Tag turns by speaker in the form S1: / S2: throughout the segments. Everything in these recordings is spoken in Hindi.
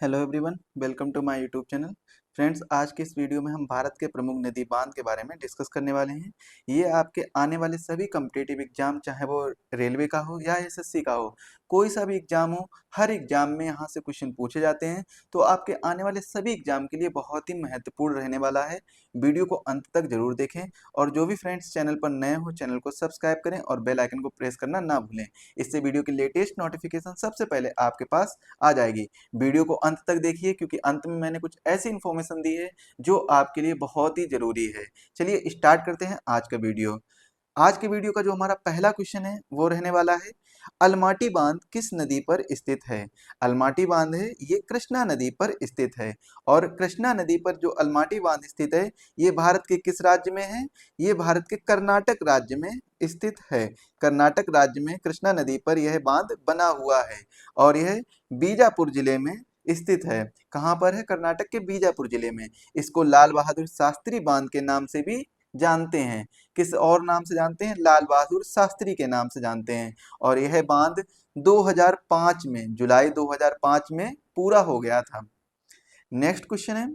S1: Hello everyone, welcome to my YouTube channel. Friends, आज के इस वीडियो में हम भारत के प्रमुख नदी बांध के बारे में डिस्कस करने वाले हैं। ये आपके आने वाले सभी कॉम्पिटिटिव एग्जाम, चाहे वो रेलवे का हो या एसएससी का हो, कोई सा भी एग्जाम हो, हर एग्जाम में यहाँ से क्वेश्चन पूछे जाते हैं। तो आपके आने वाले सभी एग्जाम के लिए बहुत ही महत्वपूर्ण रहने वाला है। वीडियो को अंत तक जरूर देखें और जो भी फ्रेंड्स चैनल पर नए हो, चैनल को सब्सक्राइब करें और बेल आइकन को प्रेस करना ना भूलें। इससे वीडियो की लेटेस्ट नोटिफिकेशन सबसे पहले आपके पास आ जाएगी। वीडियो को अंत तक देखिए क्योंकि अंत में मैंने कुछ ऐसी इन्फॉर्मेशन दी है जो आपके लिए बहुत ही जरूरी है। चलिए स्टार्ट करते हैं आज का वीडियो। आज के वीडियो का जो हमारा पहला क्वेश्चन है वो रहने वाला है, अलमाटी बांध किस नदी पर स्थित है। अलमाटी बांध है ये कृष्णा नदी पर स्थित है। और कृष्णा नदी पर जो अलमाटी बांध स्थित है ये भारत के किस राज्य में है? ये भारत के कर्नाटक राज्य में स्थित है। कर्नाटक राज्य में कृष्णा नदी पर यह बांध बना हुआ है और यह बीजापुर जिले में स्थित है। कहाँ पर है? कर्नाटक के बीजापुर जिले में। इसको लाल बहादुर शास्त्री बांध के नाम से भी जानते हैं। किस और नाम से जानते हैं? लाल बहादुर शास्त्री के नाम से जानते हैं। और यह बांध 2005 में, जुलाई 2005 में पूरा हो गया था। नेक्स्ट क्वेश्चन है,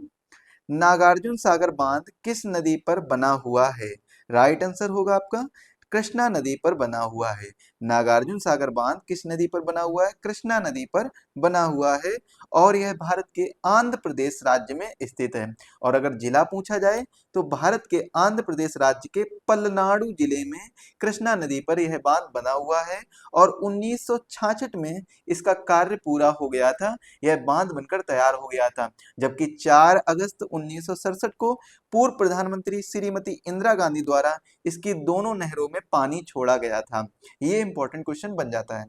S1: नागार्जुन सागर बांध किस नदी पर बना हुआ है? राइट आंसर होगा आपका कृष्णा नदी पर बना हुआ है। नागार्जुन सागर बांध किस नदी पर बना हुआ है? कृष्णा नदी पर बना हुआ है और यह भारत के आंध्र प्रदेश राज्य में स्थित है। और अगर जिला पूछा जाए तो भारत के आंध्र प्रदेश राज्य के पलनाडु जिले में कृष्णा नदी पर यह बांध बना हुआ है और 1966 में इसका कार्य पूरा हो गया था। यह बांध बनकर तैयार हो गया था, जबकि 4 अगस्त 1967 को पूर्व प्रधानमंत्री श्रीमती इंदिरा गांधी द्वारा इसकी दोनों नहरों में पानी छोड़ा गया था। ये इंपॉर्टेंट क्वेश्चन बन जाता है।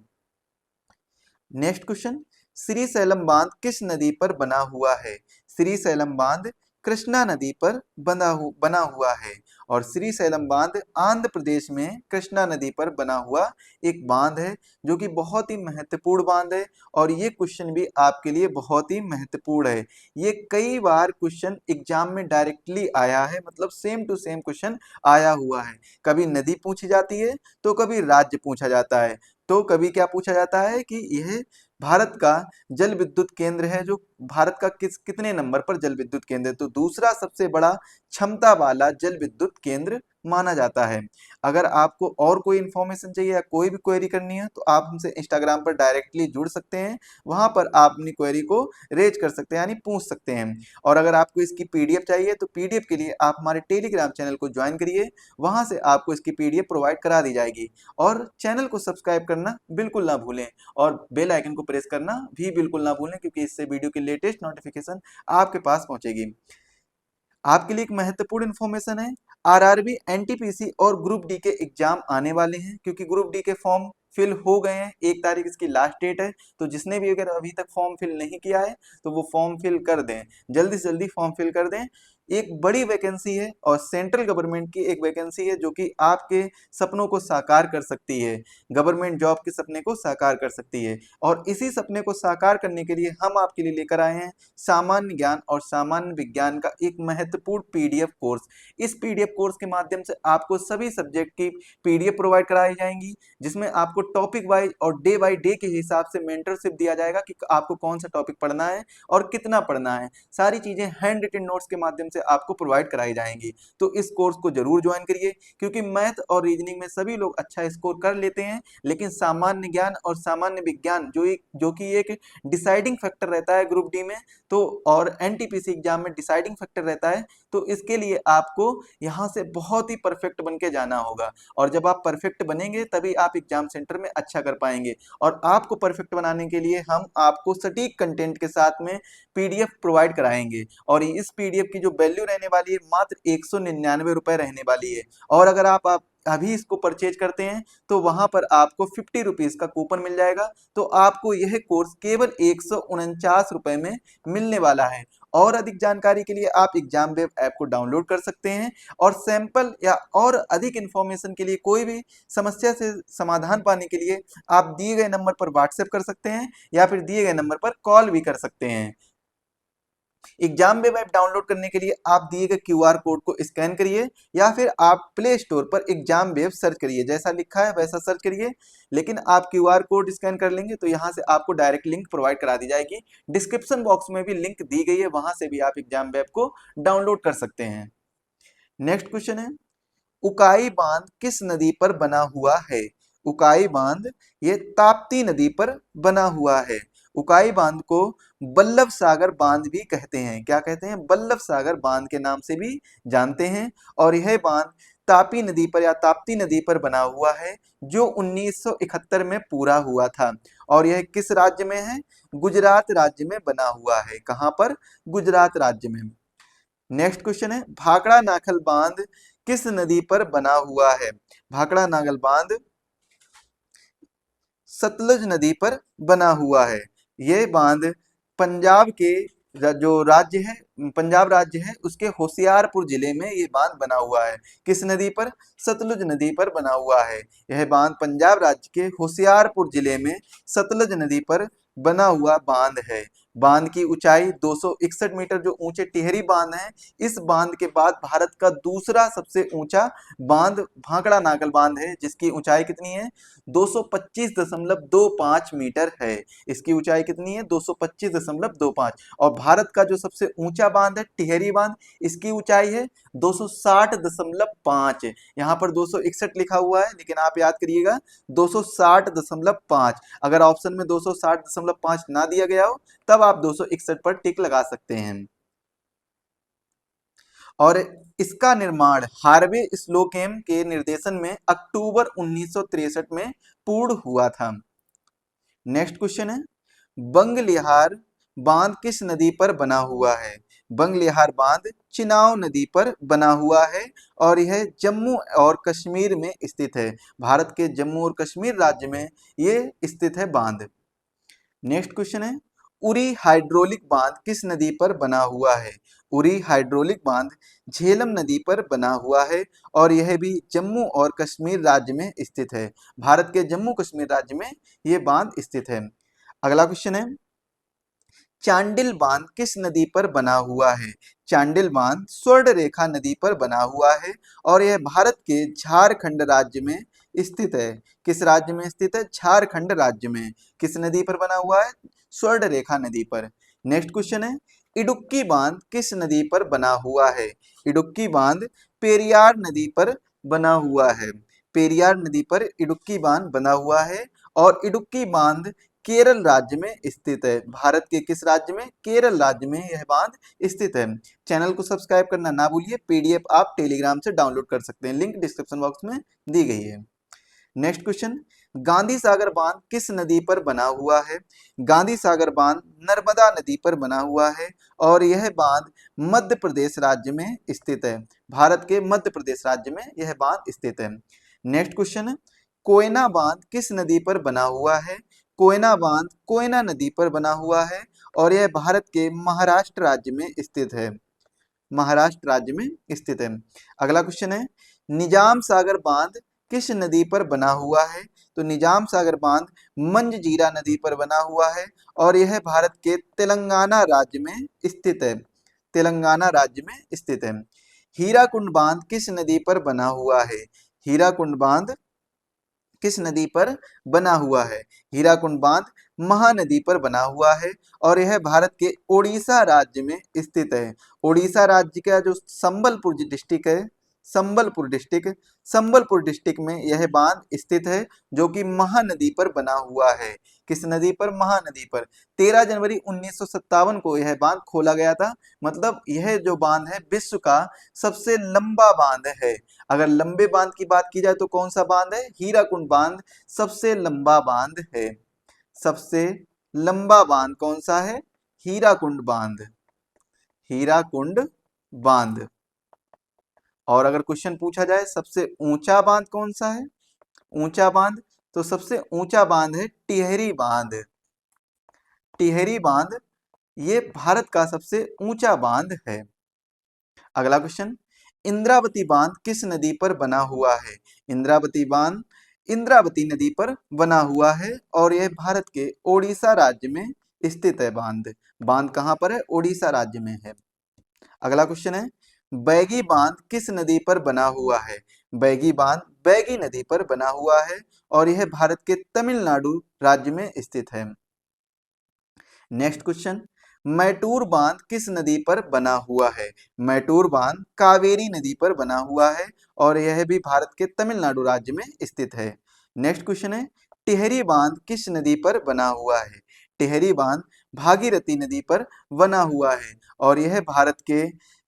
S1: नेक्स्ट क्वेश्चन, श्रीशैलम बांध किस नदी पर बना हुआ है? श्रीशैलम बांध कृष्णा नदी पर बना हुआ है और श्रीशैलम बांध आंध्र प्रदेश में कृष्णा नदी पर बना हुआ एक बांध है, जो कि बहुत ही महत्वपूर्ण बांध है। और ये क्वेश्चन भी आपके लिए बहुत ही महत्वपूर्ण है। ये कई बार क्वेश्चन एग्जाम में डायरेक्टली आया है, मतलब सेम टू सेम क्वेश्चन आया हुआ है। कभी नदी पूछी जाती है तो कभी राज्य पूछा जाता है। तो कभी क्या पूछा जाता है कि यह भारत का जल विद्युत केंद्र है, जो भारत का कितने नंबर पर जल विद्युत केंद्र है? तो दूसरा सबसे बड़ा क्षमता वाला जल विद्युत केंद्र माना जाता है। अगर आपको और कोई इंफॉर्मेशन चाहिए या कोई भी क्वेरी करनी है तो आप हमसे इंस्टाग्राम पर डायरेक्टली जुड़ सकते हैं। वहां पर आप अपनी क्वेरी को रेज कर सकते हैं, यानी पूछ सकते हैं। और अगर आपको इसकी पीडीएफ चाहिए तो पीडीएफ के लिए आप हमारे टेलीग्राम चैनल को ज्वाइन करिए। वहां से आपको इसकी पीडीएफ प्रोवाइड करा दी जाएगी। और चैनल को सब्सक्राइब करना बिल्कुल ना भूलें और बेल आइकन को प्रेस करना भी बिल्कुल ना भूलें, क्योंकि इससे वीडियो की लेटेस्ट नोटिफिकेशन आपके पास पहुंचेगी। आपके लिए एक महत्वपूर्ण इन्फॉर्मेशन है, आरआरबी, एनटीपीसी और ग्रुप डी के एग्जाम आने वाले हैं, क्योंकि ग्रुप डी के फॉर्म फिल हो गए हैं। 1 तारीख इसकी लास्ट डेट है। तो जिसने भी अगर अभी तक फॉर्म फिल नहीं किया है तो वो फॉर्म फिल कर दें, जल्दी से जल्दी फॉर्म फिल कर दें। एक बड़ी वैकेंसी है और सेंट्रल गवर्नमेंट की एक वैकेंसी है, जो कि आपके सपनों को साकार कर सकती है। गवर्नमेंट जॉब के सपने को साकार कर सकती है। और इसी सपने को साकार करने के लिए हम आपके लिए लेकर आए हैं सामान्य ज्ञान और सामान्य विज्ञान का एक महत्वपूर्ण पीडीएफ कोर्स। इस पीडीएफ कोर्स के माध्यम से आपको सभी सब्जेक्ट की पीडीएफ प्रोवाइड कराई जाएंगी, जिसमें आपको टॉपिक वाइज और डे बाय डे के हिसाब से मेंटरशिप दिया जाएगा कि आपको कौन सा टॉपिक पढ़ना है और कितना पढ़ना है। सारी चीजें हैंड रिटन नोट्स के माध्यम से आपको प्रोवाइड कराई जाएंगी। तो इस कोर्स को जरूर ज्वाइन करिए, क्योंकि मैथ और रीजनिंग में सभी लोग अच्छा स्कोर कर लेते हैं, लेकिन सामान्य ज्ञान और सामान्य विज्ञान जो कि एक डिसाइडिंग फैक्टर रहता है ग्रुप डी में, तो और एनटीपीसी एग्जाम में डिसाइडिंग फैक्टर रहता है। तो इसके लिए आपको यहाँ से बहुत ही परफेक्ट बन के जाना होगा। और जब आप परफेक्ट बनेंगे तभी आप एग्जाम सेंटर में अच्छा कर पाएंगे। और आपको परफेक्ट बनाने के लिए हम आपको सटीक कंटेंट के साथ में पीडीएफ प्रोवाइड कराएंगे। और इस पीडीएफ की जो वैल्यू रहने वाली है मात्र 199 रुपए रहने वाली है। और अगर आप अभी इसको परचेज करते हैं तो वहां पर आपको 50 रुपीज का कूपन मिल जाएगा। तो आपको यह कोर्स केवल 149 रुपए में मिलने वाला है। और अधिक जानकारी के लिए आप एग्जाम वेब ऐप को डाउनलोड कर सकते हैं। और सैंपल या और अधिक इंफॉर्मेशन के लिए, कोई भी समस्या से समाधान पाने के लिए आप दिए गए नंबर पर व्हाट्सएप कर सकते हैं या फिर दिए गए नंबर पर कॉल भी कर सकते हैं। एग्जाम वेब ऐप डाउनलोड करने के लिए आप दिए गए QR कोड को स्कैन करिए या फिर आप प्ले स्टोर पर एग्जाम वेब सर्च करिए, जैसा लिखा है वैसा सर्च करिए। लेकिन आप QR कोड स्कैन कर लेंगे तो यहाँ से आपको डायरेक्ट लिंक प्रोवाइड करा दी जाएगी। डिस्क्रिप्शन बॉक्स में भी लिंक दी गई है, वहां से भी आप एग्जाम वेब को डाउनलोड कर सकते हैं। नेक्स्ट क्वेश्चन है, उकाई बांध किस नदी पर बना हुआ है? उकाई बांध ये ताप्ती नदी पर बना हुआ है। उकाई बांध को बल्लभ सागर बांध भी कहते हैं। क्या कहते हैं? बल्लभ सागर बांध के नाम से भी जानते हैं। और यह बांध तापी नदी पर या ताप्ती नदी पर बना हुआ है, जो 1971 में पूरा हुआ था। और यह किस राज्य में है? गुजरात राज्य में बना हुआ है। कहां पर? गुजरात राज्य में। नेक्स्ट क्वेश्चन है, भाखड़ा नागल बांध किस नदी पर बना हुआ है? भाखड़ा नागल बांध सतलुज नदी पर बना हुआ है। यह बांध पंजाब के जो राज्य है, पंजाब राज्य है, उसके होशियारपुर जिले में ये बांध बना हुआ है। किस नदी पर? सतलुज नदी पर बना हुआ है। यह बांध पंजाब राज्य के होशियारपुर जिले में सतलुज नदी पर बना हुआ बांध है। बांध की ऊंचाई 261 मीटर, जो ऊंचे टिहरी बांध है। इस बांध के बाद भारत का दूसरा सबसे ऊंचा बांध भाखड़ा नागल बांध है, जिसकी ऊंचाई कितनी है? 225.25 मीटर है। इसकी ऊंचाई कितनी है? 225.25। और भारत का जो सबसे ऊंचा बांध है टिहरी बांध, इसकी ऊंचाई है 260.5। यहाँ पर 261 लिखा हुआ है, लेकिन आप याद करिएगा 260.5। अगर ऑप्शन में 260.5 ना दिया गया हो तब आप 261 पर टिक लगा सकते हैं। और इसका निर्माण हार्वे स्लोकेम के निर्देशन में अक्टूबर 1963 में पूर्ण हुआ था। नेक्स्ट क्वेश्चन है, बंगलिहार बांध किस नदी पर बना हुआ है? बंगलिहार बांध चिनाव नदी पर बना हुआ है और यह जम्मू और कश्मीर में स्थित है। भारत के जम्मू और कश्मीर राज्य में यह स्थित है बांध। नेक्स्ट क्वेश्चन है, उरी हाइड्रोलिक बांध किस नदी पर बना हुआ है? उरी हाइड्रोलिक बांध झेलम नदी पर बना हुआ है और यह भी जम्मू और कश्मीर राज्य में स्थित है। भारत के जम्मू कश्मीर राज्य में यह बांध स्थित है। अगला क्वेश्चन है, चांडिल बांध किस नदी पर बना हुआ है? चांडिल बांध स्वर्ण रेखा नदी पर बना हुआ है और यह भारत के झारखंड राज्य में स्थित है। किस राज्य में स्थित है? झारखंड राज्य में। किस नदी पर बना हुआ है? स्वर्ण रेखा नदी पर। नेक्स्ट क्वेश्चन है, इडुक्की बांध किस नदी पर बना हुआ है? इडुक्की बांध पेरियार नदी पर बना हुआ है। पेरियार नदी पर इडुक्की बांध बना हुआ है और इडुक्की बांध केरल राज्य में स्थित है। भारत के किस राज्य में? केरल राज्य में यह बांध स्थित है। चैनल को सब्सक्राइब करना ना भूलिए। पीडीएफ आप टेलीग्राम से डाउनलोड कर सकते हैं, लिंक डिस्क्रिप्शन बॉक्स में दी गई है। नेक्स्ट क्वेश्चन, गांधी सागर बांध किस नदी पर बना हुआ है? गांधी सागर बांध नर्मदा नदी पर बना हुआ है और यह बांध मध्य प्रदेश राज्य में स्थित है। भारत के मध्य प्रदेश राज्य में यह बांध स्थित है। नेक्स्ट क्वेश्चन, कोयना बांध किस नदी पर बना हुआ है? कोयना बांध कोयना नदी पर बना हुआ है और यह भारत के महाराष्ट्र राज्य में स्थित है। महाराष्ट्र राज्य में स्थित है। अगला क्वेश्चन है, निजाम सागर बांध किस नदी पर बना हुआ है? तो निजाम सागर बांध मंजजीरा नदी पर बना हुआ है और यह भारत के तेलंगाना राज्य में स्थित है। तेलंगाना राज्य में स्थित है। हीराकुंड बांध किस नदी पर बना हुआ है? हीराकुंड बांध किस नदी पर बना हुआ है? हीराकुंड बांध महानदी पर बना हुआ है और यह भारत के ओडिशा राज्य में स्थित है। ओडिशा राज्य का जो संबलपुर डिस्ट्रिक्ट है, संबलपुर डिस्ट्रिक्ट में यह बांध स्थित है, जो कि महानदी पर बना हुआ है। किस नदी पर? महानदी पर। 13 जनवरी 1957 को यह बांध खोला गया था। मतलब यह जो बांध है विश्व का सबसे लंबा बांध है। अगर लंबे बांध की बात की जाए तो कौन सा बांध है? हीराकुंड बांध सबसे लंबा बांध है। सबसे लंबा बांध कौन सा है? हीराकुंड बांध। हीराकुंड बांध। और अगर क्वेश्चन पूछा जाए सबसे ऊंचा बांध कौन सा है? ऊंचा बांध, तो सबसे ऊंचा बांध है टिहरी बांध। टिहरी बांध ये भारत का सबसे ऊंचा बांध है। अगला क्वेश्चन, इंद्रावती बांध किस नदी पर बना हुआ है? इंद्रावती बांध इंद्रावती नदी पर बना हुआ है और यह भारत के ओडिशा राज्य में स्थित है बांध। बांध कहाँ पर है? ओडिशा राज्य में है। अगला क्वेश्चन है, बैगी बांध किस नदी पर बना हुआ है? बैगी बांध बैगी नदी पर बना हुआ है और यह भारत के तमिलनाडु राज्य में स्थित है। नेक्स्ट क्वेश्चन, मैटूर बांध किस नदी पर बना हुआ है? मैटूर बांध कावेरी नदी पर बना हुआ है और यह भी भारत के तमिलनाडु राज्य में स्थित है। नेक्स्ट क्वेश्चन है, टिहरी बांध किस नदी पर बना हुआ है? टिहरी बांध भागीरथी नदी पर बना हुआ है और यह भारत के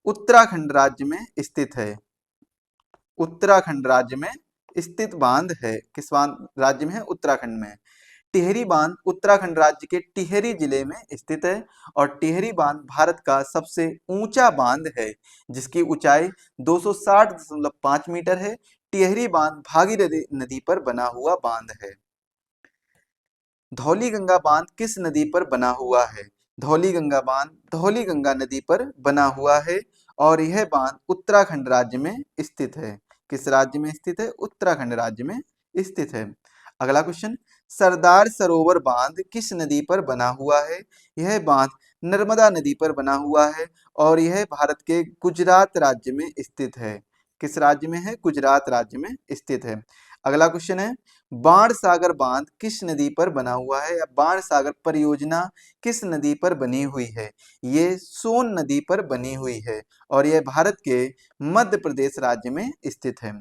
S1: उत्तराखंड राज्य में स्थित है। उत्तराखंड राज्य में स्थित बांध है। किस बांध राज्य में है? उत्तराखंड में। टिहरी बांध उत्तराखंड राज्य के टिहरी जिले में स्थित है और टिहरी बांध भारत का सबसे ऊंचा बांध है जिसकी ऊंचाई 260.5 मीटर है। टिहरी बांध भागीरथी नदी पर बना हुआ बांध है। धौलीगंगा बांध किस नदी पर बना हुआ है? धौलीगंगा बांध धौलीगंगा नदी पर बना हुआ है और यह बांध उत्तराखंड राज्य में स्थित है। किस राज्य में स्थित है? उत्तराखंड राज्य में स्थित है। अगला क्वेश्चन, सरदार सरोवर बांध किस नदी पर बना हुआ है? यह बांध नर्मदा नदी पर बना हुआ है और यह भारत के गुजरात राज्य में स्थित है। किस राज्य में है? गुजरात राज्य में स्थित है। अगला क्वेश्चन है, बाण सागर बांध किस नदी पर बना हुआ है या बाण सागर परियोजना किस नदी पर बनी हुई है? ये सोन नदी पर बनी हुई है और यह भारत के मध्य प्रदेश राज्य में स्थित है।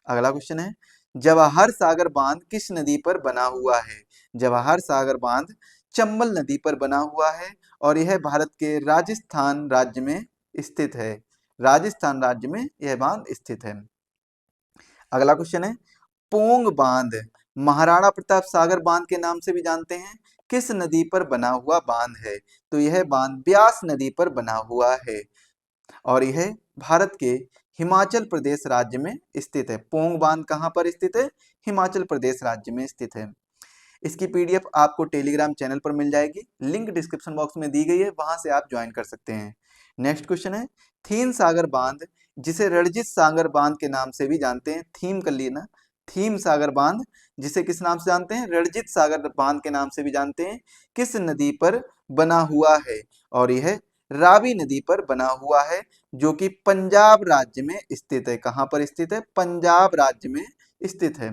S1: अगला क्वेश्चन है, जवाहर सागर बांध किस नदी पर बना हुआ है? जवाहर सागर बांध चंबल नदी पर बना हुआ है और यह भारत के राजस्थान राज्य में स्थित है। राजस्थान राज्य में यह बांध स्थित है। अगला क्वेश्चन है, पोंग बांध महाराणा प्रताप सागर बांध के नाम से भी जानते हैं, किस नदी पर बना हुआ बांध है? तो यह बांध ब्यास नदी पर बना हुआ है और यह भारत के हिमाचल प्रदेश राज्य में स्थित है। पोंग बांध कहाँ पर स्थित है? हिमाचल प्रदेश राज्य में स्थित है। इसकी पीडीएफ आपको टेलीग्राम चैनल पर मिल जाएगी, लिंक डिस्क्रिप्शन बॉक्स में दी गई है, वहां से आप ज्वाइन कर सकते हैं। नेक्स्ट क्वेश्चन है, थीम सागर बांध जिसे रणजीत सागर बांध के नाम से भी जानते हैं, थीम कर लिए ना, थीम सागर बांध जिसे किस नाम से जानते हैं? रणजीत सागर बांध के नाम से भी जानते हैं, किस नदी पर बना हुआ है? और यह रावी नदी पर बना हुआ है जो कि पंजाब राज्य में स्थित है। कहां पर स्थित है? पंजाब राज्य में स्थित है।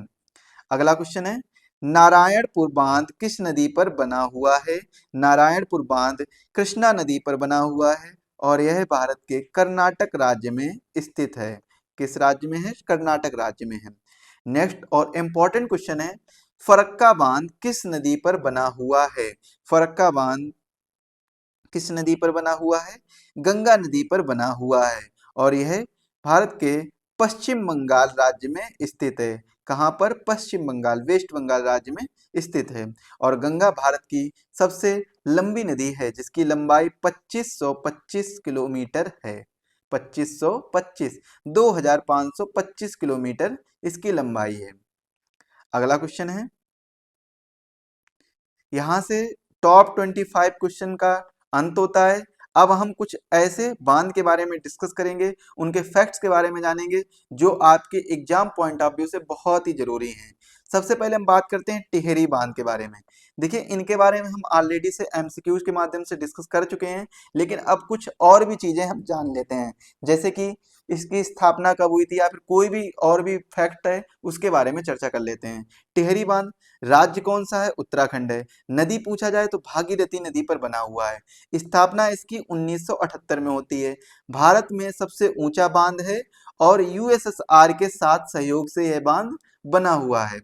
S1: अगला क्वेश्चन है, नारायणपुर बांध किस नदी पर बना हुआ है? नारायणपुर बांध कृष्णा नदी पर बना हुआ है और यह भारत के कर्नाटक राज्य में स्थित है। किस राज्य में है? कर्नाटक राज्य में है। नेक्स्ट और इंपॉर्टेंट क्वेश्चन है, फरक्का बांध किस नदी पर बना हुआ है? फरक्का बांध किस नदी पर बना हुआ है? गंगा नदी पर बना हुआ है और यह भारत के पश्चिम बंगाल राज्य में स्थित है। कहां पर? पश्चिम बंगाल, वेस्ट बंगाल राज्य में स्थित है और गंगा भारत की सबसे लंबी नदी है जिसकी लंबाई 2525 किलोमीटर है। 2525 2525 किलोमीटर इसकी लंबाई है। अगला क्वेश्चन है, यहाँ से टॉप 25 क्वेश्चन का अंत होता है। अब हम कुछ ऐसे बांध के बारे में डिस्कस करेंगे, उनके फैक्ट्स के बारे में जानेंगे जो आपके एग्जाम पॉइंट ऑफ व्यू से बहुत ही जरूरी हैं। सबसे पहले हम बात करते हैं टिहरी बांध के बारे में। देखिए, इनके बारे में हम ऑलरेडी से एमसीक्यूज के माध्यम से डिस्कस कर चुके हैं, लेकिन अब कुछ और भी चीजें हम जान लेते हैं, जैसे कि इसकी स्थापना कब हुई थी या फिर कोई भी और भी फैक्ट है उसके बारे में चर्चा कर लेते हैं। टिहरी बांध राज्य कौन सा है? उत्तराखंड है। नदी पूछा जाए तो भागीरथी नदी पर बना हुआ है। स्थापना इसकी 1978 में होती है। भारत में सबसे ऊंचा बांध है और यूएसएसआर के साथ सहयोग से यह बांध बना हुआ है।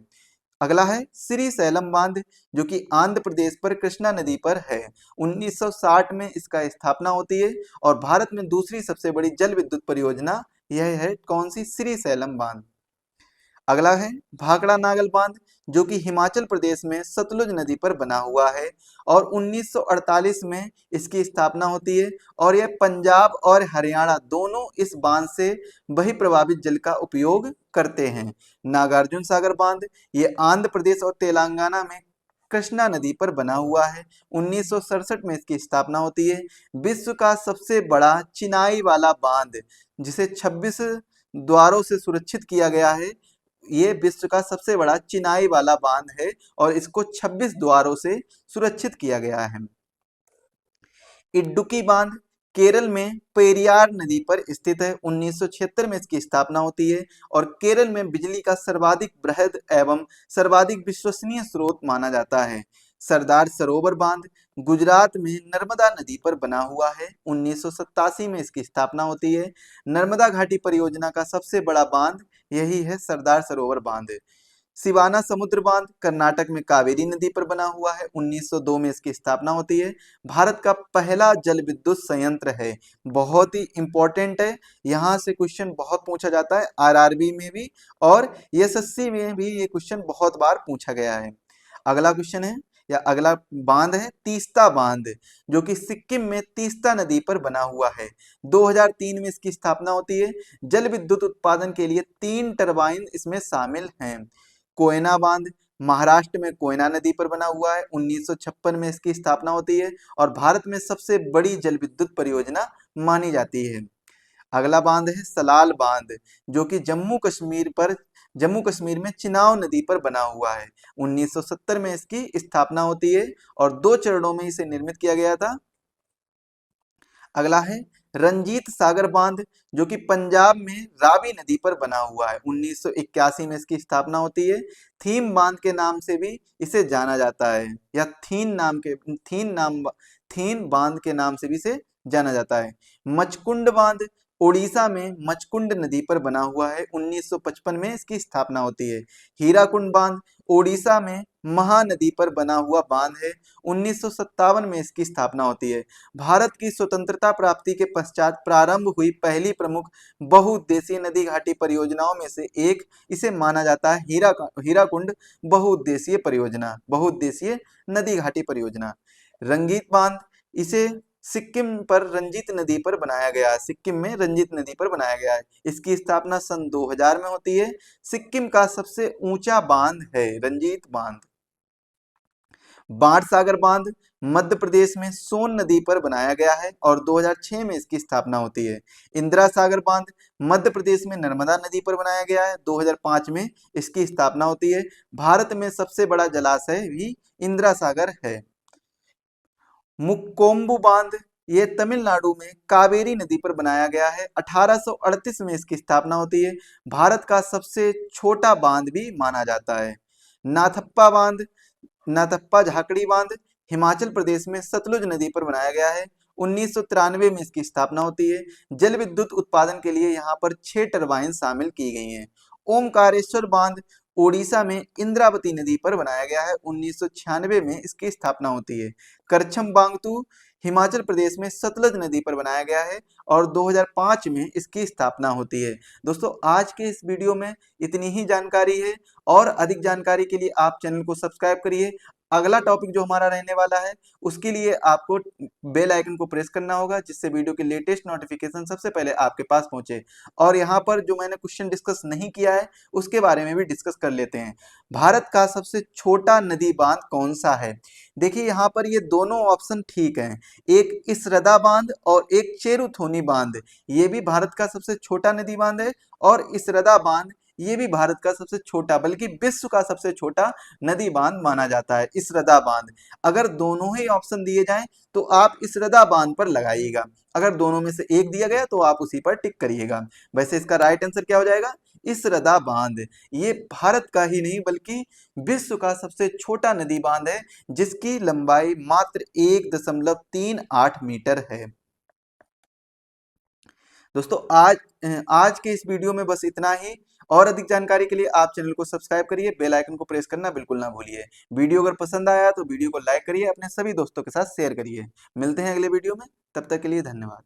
S1: अगला है श्री सैलम बांध जो कि आंध्र प्रदेश पर कृष्णा नदी पर है। 1960 में इसका स्थापना होती है और भारत में दूसरी सबसे बड़ी जल विद्युत परियोजना यह है। कौन सी? श्री सैलम बांध। अगला है भाखड़ा नागल बांध जो कि हिमाचल प्रदेश में सतलुज नदी पर बना हुआ है और 1948 में इसकी स्थापना होती है और यह पंजाब और हरियाणा दोनों इस बांध से बही प्रभावित जल का उपयोग करते हैं। नागार्जुन सागर बांध ये आंध्र प्रदेश और तेलंगाना में कृष्णा नदी पर बना हुआ है। 1967 में इसकी स्थापना होती है। विश्व का सबसे बड़ा चिनाई वाला बांध जिसे 26 द्वारों से सुरक्षित किया गया है, ये विश्व का सबसे बड़ा चिनाई वाला बांध है और इसको 26 द्वारों से सुरक्षित किया गया है। इडुक्की बांध केरल में पेरियार नदी पर स्थित है। 1976 में इसकी स्थापना होती है और केरल में बिजली का सर्वाधिक बृहद एवं सर्वाधिक विश्वसनीय स्रोत माना जाता है। सरदार सरोवर बांध गुजरात में नर्मदा नदी पर बना हुआ है। 1987 में इसकी स्थापना होती है। नर्मदा घाटी परियोजना का सबसे बड़ा बांध यही है, सरदार सरोवर बांध। सिवाना समुद्र बांध कर्नाटक में कावेरी नदी पर बना हुआ है। 1902 में इसकी स्थापना होती है। भारत का पहला जल विद्युत संयंत्र है। बहुत ही इंपॉर्टेंट है, यहाँ से क्वेश्चन बहुत पूछा जाता है, आरआरबी में भी और एसएससी में भी ये क्वेश्चन बहुत बार पूछा गया है। अगला क्वेश्चन है या अगला बांध है तीस्ता बांध, जो कि सिक्किम में तीस्ता नदी पर बना हुआ है। 2003 में इसकी स्थापना होती है। जल विद्युत उत्पादन के लिए 3 टरबाइन इसमें शामिल हैं। कोयना बांध महाराष्ट्र में कोयना नदी पर बना हुआ है। 1956 में इसकी स्थापना होती है और भारत में सबसे बड़ी जल विद्युत परियोजना मानी जाती है। अगला बांध है सलाल बांध, जो कि जम्मू कश्मीर में चिनाव नदी पर बना हुआ है। 1970 में इसकी स्थापना होती है और 2 चरणों में इसे निर्मित किया गया था। अगला है रंजीत सागर बांध, जो कि पंजाब में रावी नदी पर बना हुआ है। 1981 में इसकी स्थापना होती है। थीम बांध के नाम से भी इसे जाना जाता है या थीन बांध के नाम से भी इसे जाना जाता है। मचकुंड बांध ओडिशा में मचकुंड नदी पर बना हुआ है। 1955 में इसकी स्थापना होती है। हीराकुंड बांध ओडिशा में महानदी पर बना हुआ बांध है। 1957 में इसकी स्थापना होती है। भारत की स्वतंत्रता प्राप्ति के पश्चात प्रारंभ हुई पहली प्रमुख बहुउद्देशीय नदी घाटी परियोजनाओं में से एक इसे माना जाता है हीराकुंड बहुउद्देशीय नदी घाटी परियोजना। रंजीत बांध इसे सिक्किम पर रंजीत नदी पर बनाया गया है। सिक्किम में रंजीत नदी पर बनाया गया है। इसकी स्थापना सन 2000 में होती है। सिक्किम का सबसे ऊंचा बांध है रंजीत बांध। बाणसागर बांध मध्य प्रदेश में सोन नदी पर बनाया गया है और 2006 में इसकी स्थापना होती है। इंदिरा सागर बांध मध्य प्रदेश में नर्मदा नदी पर बनाया गया है। 2005 में इसकी स्थापना होती है। भारत में सबसे बड़ा जलाशय भी इंदिरा सागर है। मुक्कोम्बू बांध ये तमिलनाडु में कावेरी नदी पर बनाया गया है। 1838 में इसकी स्थापना होती है। भारत का सबसे छोटा बांध भी माना जाता है। नाथप्पा झाकड़ी बांध हिमाचल प्रदेश में सतलुज नदी पर बनाया गया है। 1993 में इसकी स्थापना होती है। जल विद्युत उत्पादन के लिए यहाँ पर 6 टरबाइन शामिल की गई हैं। ओमकारेश्वर बांध ओडिशा में इंद्रावती नदी पर बनाया गया है। 1996 में इसकी स्थापना होती है। करछम बांगतू हिमाचल प्रदेश में सतलज नदी पर बनाया गया है और 2005 में इसकी स्थापना होती है। दोस्तों आज के इस वीडियो में इतनी ही जानकारी है और अधिक जानकारी के लिए आप चैनल को सब्सक्राइब करिए। अगला टॉपिक जो हमारा रहने वाला है उसके लिए आपको बेल आइकन को प्रेस करना होगा, जिससे वीडियो के लेटेस्ट नोटिफिकेशन सबसे पहले आपके पास पहुंचे। और यहाँ पर जो मैंने क्वेश्चन डिस्कस नहीं किया है उसके बारे में भी डिस्कस कर लेते हैं। भारत का सबसे छोटा नदी बांध कौन सा है? देखिए यहाँ पर ये दोनों ऑप्शन ठीक हैं, एक इसरदा बांध और एक चेरुथोनी बांध। ये भी भारत का सबसे छोटा नदी बांध है और इसरदा बांध ये भी भारत का सबसे छोटा बल्कि विश्व का सबसे छोटा नदी बांध माना जाता है, इसरदा बांध। अगर दोनों ही ऑप्शन दिए जाएं तो आप इसरदा बांध पर लगाइएगा, अगर दोनों में से एक दिया गया तो आप उसी पर टिक करिएगा। वैसे इसका राइट आंसर क्या हो जाएगा? इसरदा बांध। ये भारत का ही नहीं बल्कि विश्व का सबसे छोटा नदी बांध है, जिसकी लंबाई मात्र 1.38 मीटर है। दोस्तों आज के इस वीडियो में बस इतना ही। और अधिक जानकारी के लिए आप चैनल को सब्सक्राइब करिए, बेल आइकन को प्रेस करना बिल्कुल ना भूलिए। वीडियो अगर पसंद आया तो वीडियो को लाइक करिए, अपने सभी दोस्तों के साथ शेयर करिए। मिलते हैं अगले वीडियो में, तब तक के लिए धन्यवाद।